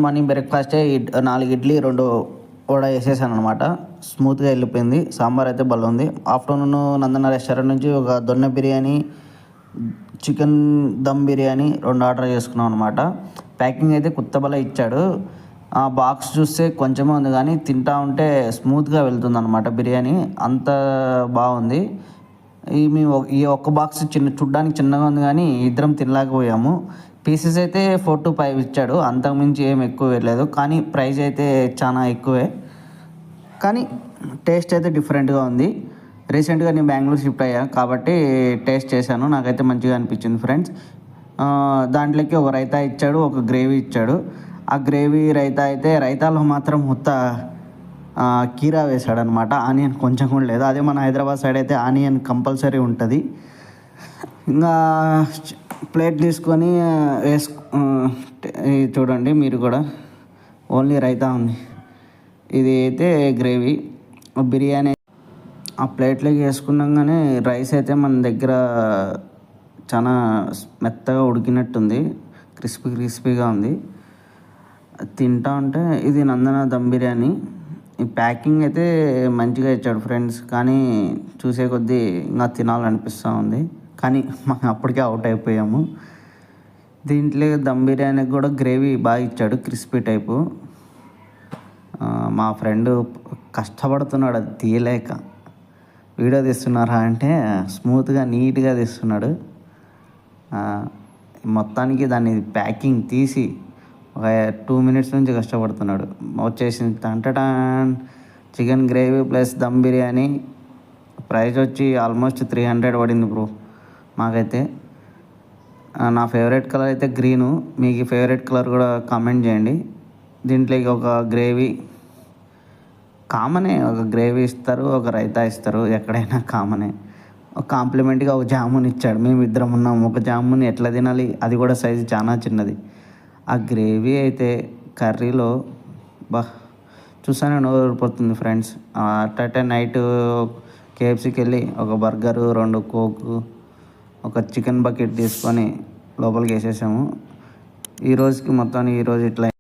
Morning బ్రేక్ఫాస్టే 4 idli 2 vada వేసేసాను అనమాట. స్మూత్గా వెళ్ళిపోయింది. సాంబార్ అయితే భలే ఉంది. ఆఫ్టర్నూన్ నందన రెస్టారెంట్ నుంచి ఒక దొన్నె బిర్యానీ, చికెన్ దమ్ బిర్యానీ 2 ఆర్డర్ చేసుకున్నాం అనమాట. ప్యాకింగ్ అయితే కొత్త ఇచ్చాడు. ఆ బాక్స్ చూస్తే కొంచెమే ఉంది కానీ తింటా ఉంటే స్మూత్గా వెళ్తుంది అనమాట బిర్యానీ. అంత బాగుంది. ఈ ఒక్క బాక్స్ చూడ్డానికి చిన్నగా ఉంది కానీ ఇద్దరం తినలేకపోయాము. పీసెస్ అయితే 4 to 5 ఇచ్చాడు. అంతకుమించి ఏం ఎక్కువ వేయలేదు. కానీ ప్రైస్ అయితే చాలా ఎక్కువే. కానీ టేస్ట్ అయితే డిఫరెంట్గా ఉంది. రీసెంట్గా నేను బెంగళూరు షిఫ్ట్ అయ్యాను కాబట్టి టేస్ట్ చేశాను. నాకైతే మంచిగా అనిపించింది ఫ్రెండ్స్. దాంట్లోకి ఒక రైతా ఇచ్చాడు, ఒక గ్రేవీ ఇచ్చాడు. ఆ గ్రేవీ రైతా అయితే రైతాలో మాత్రం కీరా వేసాడనమాట. ఆనియన్ కొంచెం కూడా లేదు. అదే మన హైదరాబాద్ సైడ్ అయితే ఆనియన్ కంపల్సరీ ఉంటుంది. ఇంకా ప్లేట్ తీసుకొని చూడండి మీరు కూడా, ఓన్లీ రైతా ఉంది. ఇది అయితే గ్రేవీ. బిర్యానీ ఆ ప్లేట్లోకి వేసుకున్నాగానే రైస్ అయితే మన దగ్గర చాలా మెత్తగా ఉడికినట్టుంది. క్రిస్పీగా ఉంది. తింటా ఉంటే ఇది నందన దమ్ బిర్యానీ. ఈ ప్యాకింగ్ అయితే మంచిగా ఇచ్చాడు ఫ్రెండ్స్. కానీ చూసే కొద్దీ ఇంకా తినాలనిపిస్తూ ఉంది. కానీ మనం అప్పటికే అవుట్ అయిపోయాము. దీంట్లో దమ్ బిర్యానీకి కూడా గ్రేవీ బాగా ఇచ్చాడు, క్రిస్పీ టైపు. మా ఫ్రెండ్ కష్టపడుతున్నాడు అది తీయలేక. వీడియో తీస్తున్నారా అంటే స్మూత్గా నీట్గా తీస్తున్నాడు. మొత్తానికి దాన్ని ప్యాకింగ్ తీసి ఒక 2 minutes నుంచి కష్టపడుతున్నాడు. వచ్చేసింది టంటటాన్ chicken gravy plus dum biryani. Price వచ్చి ఆల్మోస్ట్ 300 పడింది బ్రో మాకైతే. నా ఫేవరెట్ కలర్ అయితే గ్రీను. మీకు ఫేవరెట్ కలర్ కూడా కామెంట్ చేయండి. దీంట్లోకి ఒక గ్రేవీ కామనే, ఒక గ్రేవీ ఇస్తారు, ఒక రైతా ఇస్తారు, ఎక్కడైనా కామనే. ఒక కాంప్లిమెంట్గా ఒక జామున్ ఇచ్చాడు. మేము ఇద్దరం ఉన్నాం. ఒక జామున్ ఎట్లా తినాలి, అది కూడా సైజు చాలా చిన్నది. ఆ గ్రేవీ అయితే కర్రీలో చూసానే నోరిపోతుంది ఫ్రెండ్స్. అట్టే నైట్ కేఎఫ్సీకి వెళ్ళి ఒక బర్గరు, 2 కోకు, ఒక చికెన్ బకెట్ తీసుకొని లోపలికి వేసేసాము. ఈరోజు ఇట్లా